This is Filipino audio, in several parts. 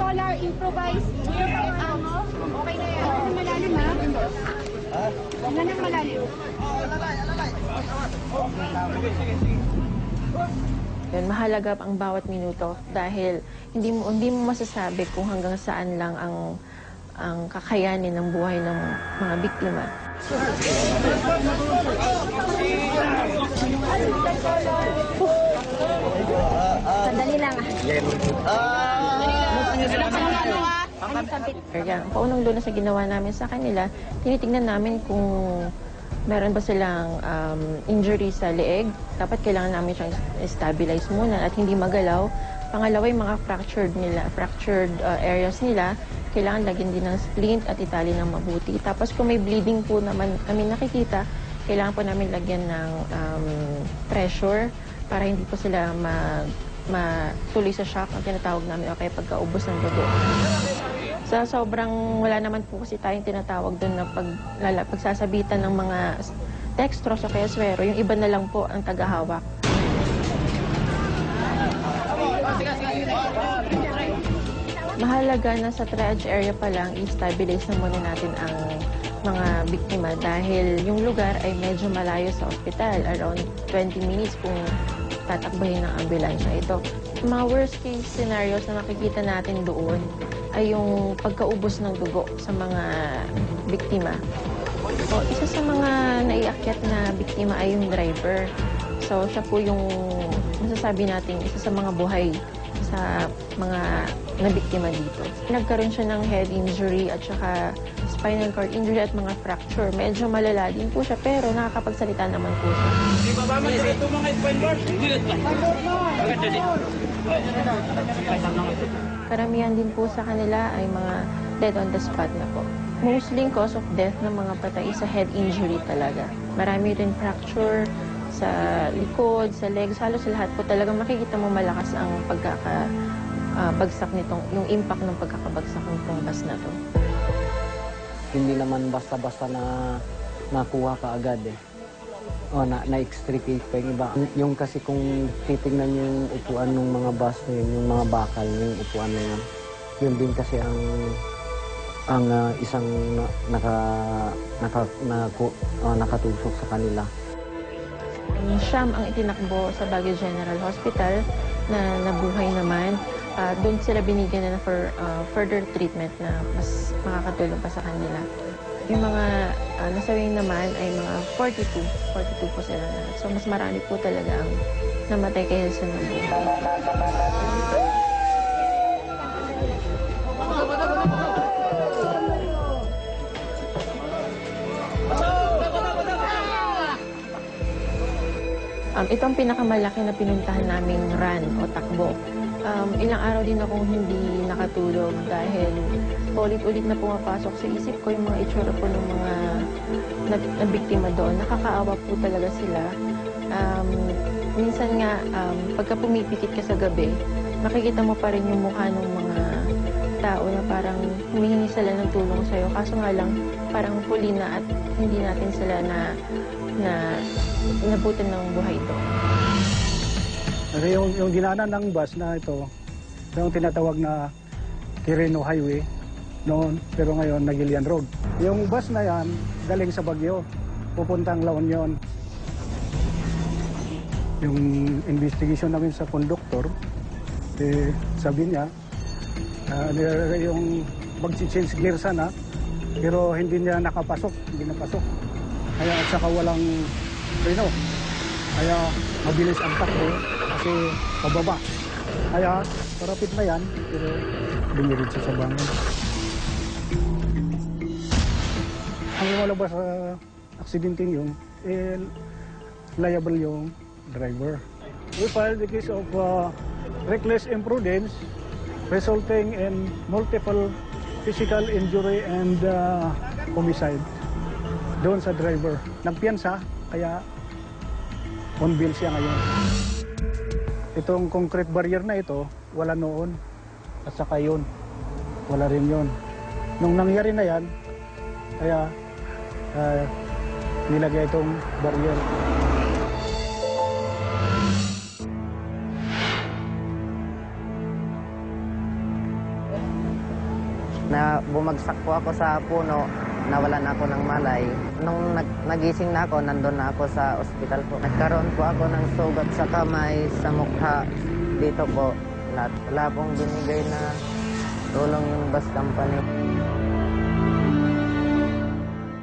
solar improvised. Okay na yan. Ano malalim ha? Ano nang malalim? Yun, mahalaga ang bawat minuto dahil hindi mo masasabi kung hanggang saan lang ang kakayanin ng buhay ng mga biktima. Sandali lang Kaya ang paunang lunas na ginawa namin sa kanila, tinitingnan namin kung meron ba silang injury sa leeg. Dapat kailangan namin siyang stabilize muna at hindi magalaw. Pangalawa, yung mga fractured areas nila, kailangan lagyan din ng splint at itali ng mabuti. Tapos kung may bleeding po naman kami nakikita, kailangan po namin lagyan ng pressure para hindi po sila matuloy sa shock ang tinatawag namin o kaya pagkaubos ng dugo. Sa sobrang wala naman po kasi tayong tinatawag doon na pagsasabitan ng mga dextrose o kaya swero, yung iba na lang po ang tagahawak. Mahalaga na sa triage area pa lang, i-stabilize na muna natin ang mga biktima dahil yung lugar ay medyo malayo sa ospital, around 20 minutes kung tatakbahin ng ambulansya ito. Mga worst case scenarios na makikita natin doon ay yung pagkaubos ng dugo sa mga biktima. So, isa sa mga naiakyat na biktima ay yung driver. So, siya po yung masasabi natin isa sa mga buhay sa mga nabiktima dito. Nagkaroon siya ng head injury at saka spinal cord injury at mga fracture. Medyo malala din po siya pero nakakapagsalita naman po siya. Di ba ba ito mga spine bars? Karamihan din po sa kanila ay mga dead on the spot na po. Mostly cause of death ng mga patay sa head injury talaga. Marami rin fracture sa likod, sa legs, halos sa lahat po talagang makikita mo malakas ang pagkakabagsak nitong, yung impact ng pagkakabagsak nitong bus na to. Hindi naman basta-basta na nakuha ka agad eh. O na-extricate pa yung iba. Yung kasi kung titignan yung upuan ng mga bus na yun, yung mga bakal, yung upuan na yun, yun din kasi ang isang nakatusok sa kanila. Siyam ang itinakbo sa Baguio General Hospital na nabuhay naman. Doon sila binigyan na for further treatment na mas makakatulong pa sa kanila. Yung mga nasawi naman ay mga 42 po sila na. So mas marami po talaga ang namatay kaya sa nabuhay. Itong pinakamalaki na pinuntahan naming run o takbo. Ilang araw din akong hindi nakatulog dahil ulit-ulit na pumapasok sa isip ko yung mga itsura po ng mga nabiktima doon. Nakakaawa po talaga sila. Minsan nga, pagka pumipikit ka sa gabi, makikita mo pa rin yung mukha ng mga tao na parang humihingi sila ng tulong sa'yo. Kaso nga lang, parang huli na at hindi natin sila na inabutan ng buhay ito. Kasi yung dinaanan ng bus na ito, yung tinatawag na Quirino Highway noon, pero ngayon Nagilian Road. Yung bus na yan, galing sa Baguio, pupuntang La Union. Yung investigation namin sa conductor, sabi niya, yung mag-change gear sana, pero hindi niya napasok. Kaya at saka walang preno. Kaya mabilis ang takbo kasi pababa. Kaya parapit na yan, pero dumiritso sa bangon. Ang lumalabas sa aksidenteng yun, liable yung driver. We filed the case of reckless imprudence resulting in multiple physical injury and homicide doon sa driver. Nagpiyansa, kaya on bail siya ngayon. Itong concrete barrier na ito, wala noon. At saka yun, wala rin yun. Nung nangyari na yan, kaya nilagay itong barrier. Na bumagsak po ako sa puno, nawalan ako ng malay. Nung nagising na ako, nandun na ako sa ospital po. Nagkaroon po ako ng sugat sa kamay, sa mukha, dito po. Wala pong binigay na tulong yung bus company.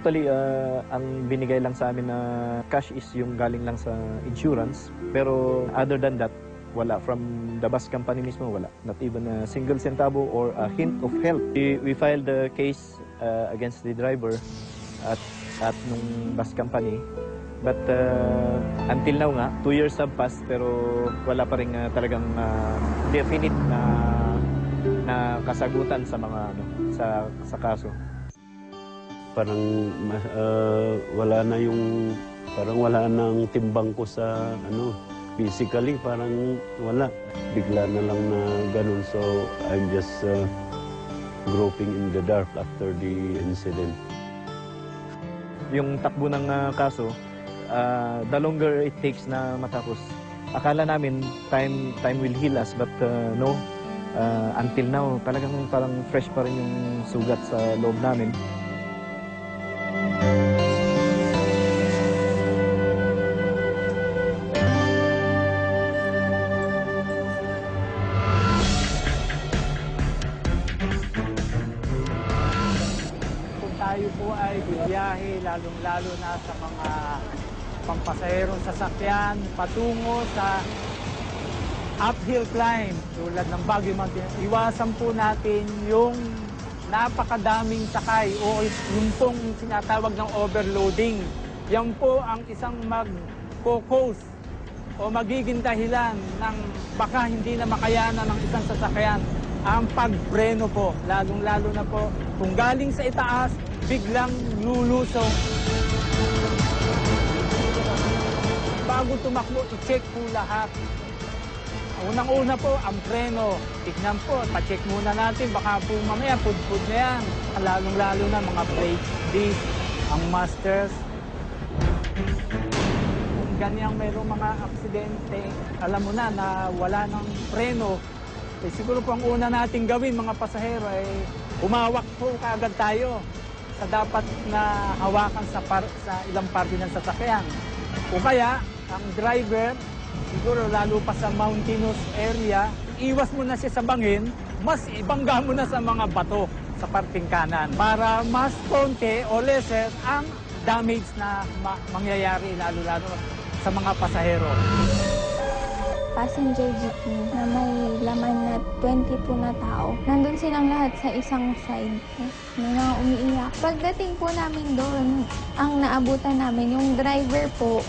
Actually, ang binigay lang sa amin na cash is yung galing lang sa insurance. Pero other than that, wala. From the bus company mismo, wala. Not even a single centavo or a hint of help. We filed the case against the driver at nung bus company. But until now nga, 2 years have passed pero wala pa rin talagang definite na kasagutan sa mga sa kaso. Parang wala na yung wala nang timbang ko sa physically, parang wala. Bigla na lang na ganun. So I'm just groping in the dark after the incident. Yung takbo ng kaso, the longer it takes na matapos, akala namin time will heal us, but no. Until now, talagang parang fresh pa rin yung sugat sa loob namin. Tayo po ay bibiyahe, lalong-lalo na sa mga pampasaherong sasakyan patungo sa uphill climb tulad ng Baguio Mountain. Iwasan po natin yung napakadaming sakay o yung pong sinatawag ng overloading. Yan po ang isang mag-cause o magiging dahilan ng baka hindi na makayanan ng isang sasakyan. Ang pagpreno po, lalong-lalo na po kung galing sa itaas, biglang lulusong. Bago tumakbo, i-check po lahat. Unang-una po, ang preno. Tignan po, pa-check muna natin. Baka po mamaya, pud-pud na yan. Lalong-lalo na mga brake disc, ang masters. Kung ganyang mayroong mga aksidente, alam mo na wala ng preno. Eh, siguro po ang una nating gawin, mga pasahero, ay umawak po kaagad tayo sa dapat na hawakan sa ilang parte ng sasakyan. O kaya, ang driver, siguro lalo pa sa mountainous area, iwas mo na siya sa bangin, mas ibangga mo na sa mga bato sa parting kanan para mas konti o lesser ang damage na mangyayari lalo-lalo sa mga pasahero. Passenger jeepney na may laman na 22 na tao. Nandun silang lahat sa isang side. May mga umiiyak. Pagdating po namin doon, ang naabutan namin, yung driver po,